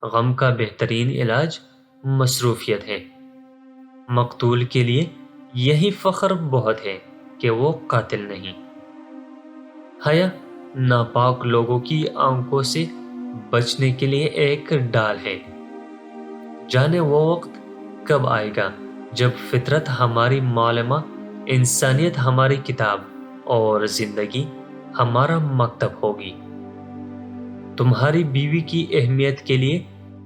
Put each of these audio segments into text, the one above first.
غم کا بہترین علاج مصروفیت ہے۔ مقتول کے لیے یہی فخر بہت ہے کہ وہ قاتل نہیں۔ حیا ناپاک لوگوں کی آنکھوں سے بچنے کے لیے ایک ڈال ہے۔ جانے وہ وقت کب آئے گا جب فطرت ہماری معلمہ، انسانیت ہماری کتاب اور زندگی ہمارا مکتب ہوگی۔ تمہاری بیوی کی اہمیت کے لیے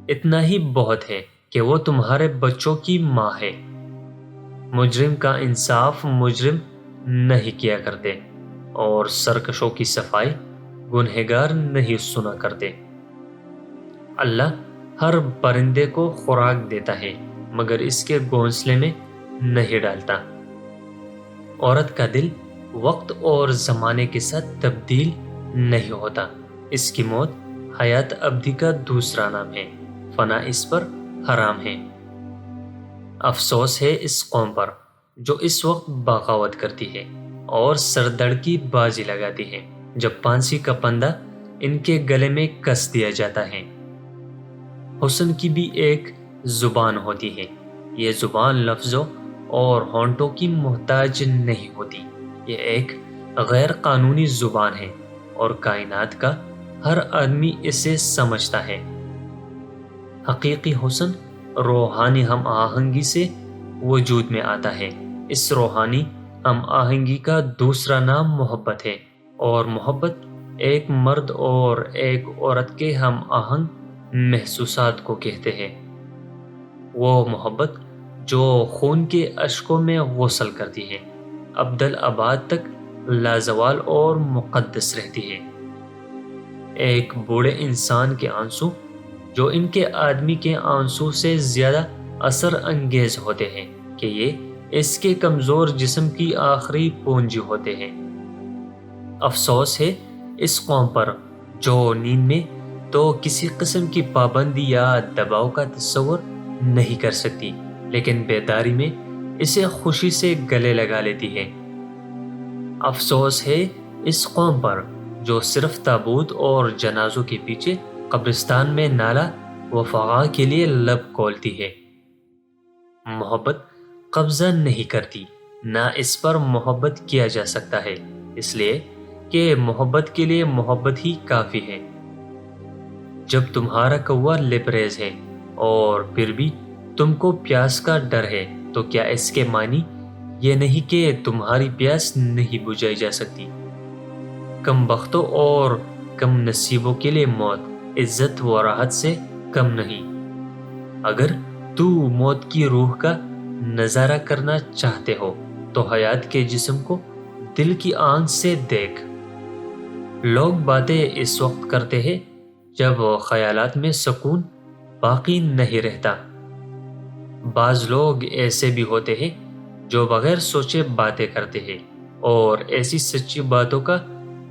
اتنا ہی بہت ہے کہ وہ تمہارے بچوں کی ماں ہے۔ مجرم کا انصاف مجرم نہیں کیا کرتے، اور سرکشوں کی صفائی گنہگار نہیں سنا کرتے۔ اللہ ہر پرندے کو خوراک دیتا ہے مگر اس کے گھونسلے میں نہیں ڈالتا۔ عورت کا دل وقت اور زمانے کے ساتھ تبدیل نہیں ہوتا۔ اس کی موت حیات ابدی کا دوسرا نام ہے، فنا اس پر حرام ہے۔ افسوس ہے اس قوم پر جو اس وقت بغاوت کرتی ہے اور سردڑ کی بازی لگاتی ہے جب پھانسی کا پندہ ان کے گلے میں کس دیا جاتا ہے۔ حسن کی بھی ایک زبان ہوتی ہے۔ یہ زبان لفظوں اور ہونٹوں کی محتاج نہیں ہوتی۔ یہ ایک غیر قانونی زبان ہے اور کائنات کا ہر آدمی اسے سمجھتا ہے۔ حقیقی حسن روحانی ہم آہنگی سے وجود میں آتا ہے۔ اس روحانی ہم آہنگی کا دوسرا نام محبت ہے، اور محبت ایک مرد اور ایک عورت کے ہم آہنگ محسوسات کو کہتے ہیں۔ وہ محبت جو خون کے اشکوں میں غسل کرتی ہے، ابدالآباد تک لازوال اور مقدس رہتی ہے۔ ایک بوڑھے انسان کے آنسو جو ان کے آدمی کے آنسو سے زیادہ اثر انگیز ہوتے ہیں کہ یہ اس کے کمزور جسم کی آخری پونجی ہوتے ہیں۔ افسوس ہے اس قوم پر جو نیند میں تو کسی قسم کی پابندی یا دباؤ کا تصور نہیں کر سکتی، لیکن بیداری میں اسے خوشی سے گلے لگا لیتی ہے۔ افسوس ہے اس قوم پر جو صرف تابوت اور جنازوں کے پیچھے قبرستان میں نالہ و فغاں کے لیے لب کھولتی ہے۔ محبت قبضہ نہیں کرتی، نہ اس پر محبت کیا جا سکتا ہے، اس لیے کہ محبت کے لیے محبت ہی کافی ہے۔ جب تمہارا کوا لبریز ہے اور پھر بھی تم کو پیاس کا ڈر ہے تو کیا اس کے معنی یہ نہیں کہ تمہاری پیاس نہیں بجھائی جا سکتی؟ کم بختوں اور کم نصیبوں کے لیے موت عزت و راحت سے کم نہیں۔ اگر تو موت کی روح کا نظارہ کرنا چاہتے ہو تو حیات کے جسم کو دل کی آنکھ سے دیکھ۔ لوگ باتیں اس وقت کرتے ہیں جب خیالات میں سکون باقی نہیں رہتا۔ بعض لوگ ایسے بھی ہوتے ہیں جو بغیر سوچے باتیں کرتے ہیں اور ایسی سچی باتوں کا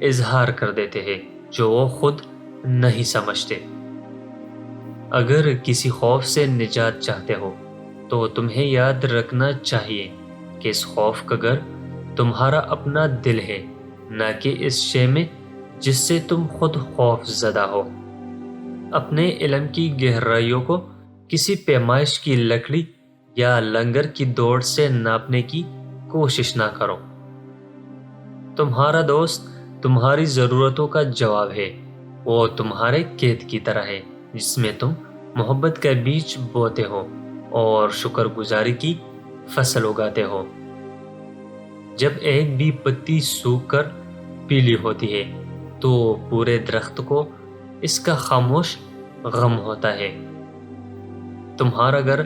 اظہار کر دیتے ہیں جو وہ خود نہیں سمجھتے۔ اگر کسی خوف سے نجات چاہتے ہو تو تمہیں یاد رکھنا چاہیے کہ اس خوف کا گھر تمہارا اپنا دل ہے، نہ کہ اس شے میں جس سے تم خود خوف زدہ ہو۔ اپنے علم کی گہرائیوں کو کسی پیمائش کی لکڑی یا لنگر کی دوڑ سے ناپنے کی کوشش نہ کرو۔ تمہارا دوست تمہاری ضرورتوں کا جواب ہے۔ وہ تمہارے کھیت کی طرح ہے جس میں تم محبت کا بیج بوتے ہو اور شکر گزاری کی فصل اگاتے ہو۔ جب ایک بھی پتی سوکھ کر پیلی ہوتی ہے تو پورے درخت کو اس کا خاموش غم ہوتا ہے۔ تمہارا گھر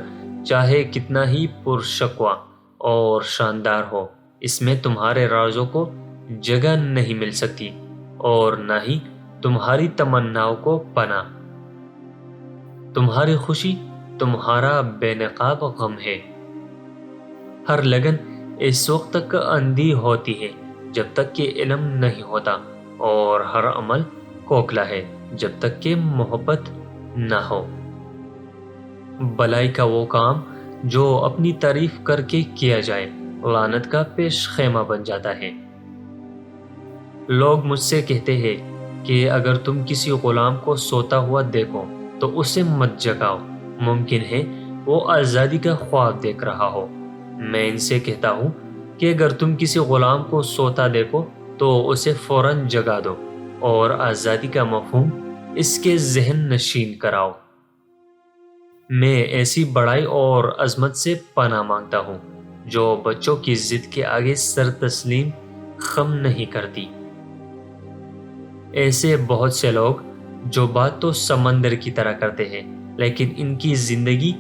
چاہے کتنا ہی پرشکوہ اور شاندار ہو، اس میں تمہارے رازوں کو جگہ نہیں مل سکتی اور نہ ہی تمہاری تمناؤں کو پناہ۔ تمہاری خوشی تمہارا بے نقاب غم ہے۔ ہر لگن اس وقت تک اندھی ہوتی ہے جب تک کہ علم نہیں ہوتا، اور ہر عمل کھوکھلا ہے جب تک کہ محبت نہ ہو۔ بلائی کا وہ کام جو اپنی تعریف کر کے کیا جائے لعنت کا پیش خیمہ بن جاتا ہے۔ لوگ مجھ سے کہتے ہیں کہ اگر تم کسی غلام کو سوتا ہوا دیکھو تو اسے مت جگاؤ، ممکن ہے وہ آزادی کا خواب دیکھ رہا ہو۔ میں ان سے کہتا ہوں کہ اگر تم کسی غلام کو سوتا دیکھو تو اسے فوراً جگا دو اور آزادی کا مفہوم اس کے ذہن نشین کراؤ۔ میں ایسی بڑائی اور عظمت سے پناہ مانگتا ہوں جو بچوں کی ضد کے آگے سر تسلیم خم نہیں کرتی۔ ایسے بہت سے لوگ جو بات تو سمندر کی طرح کرتے ہیں لیکن ان کی زندگی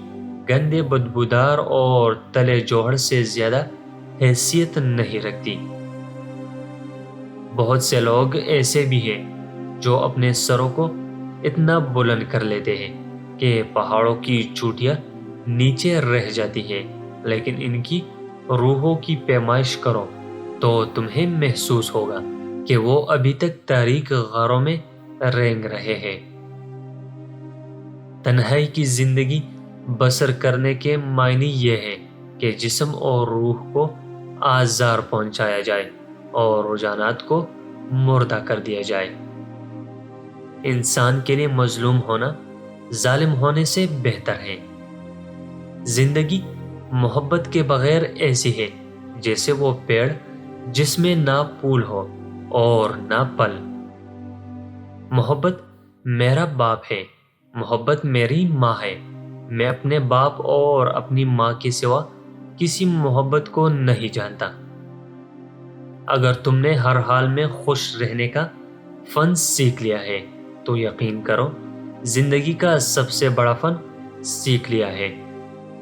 گندے بدبودار اور تلے جوہر سے زیادہ حیثیت نہیں رکھتی۔ بہت سے لوگ ایسے بھی ہیں جو اپنے سروں کو اتنا بلند کر لیتے ہیں کہ پہاڑوں کی چوٹیاں نیچے رہ جاتی ہیں، لیکن ان کی روحوں کی پیمائش کرو تو تمہیں محسوس ہوگا کہ وہ ابھی تک تاریک غاروں میں رینگ رہے ہیں۔ تنہائی کی زندگی بسر کرنے کے معنی یہ ہے کہ جسم اور روح کو آزار پہنچایا جائے اور رجحانات کو مردہ کر دیا جائے۔ انسان کے لیے مظلوم ہونا ظالم ہونے سے بہتر ہے۔ زندگی محبت کے بغیر ایسی ہے جیسے وہ پیڑ جس میں نہ پھول ہو اور نہ پل۔ محبت میرا باپ ہے، محبت میری ماں ہے۔ میں اپنے باپ اور اپنی ماں کے سوا کسی محبت کو نہیں جانتا۔ اگر تم نے ہر حال میں خوش رہنے کا فن سیکھ لیا ہے تو یقین کرو زندگی کا سب سے بڑا فن سیکھ لیا ہے۔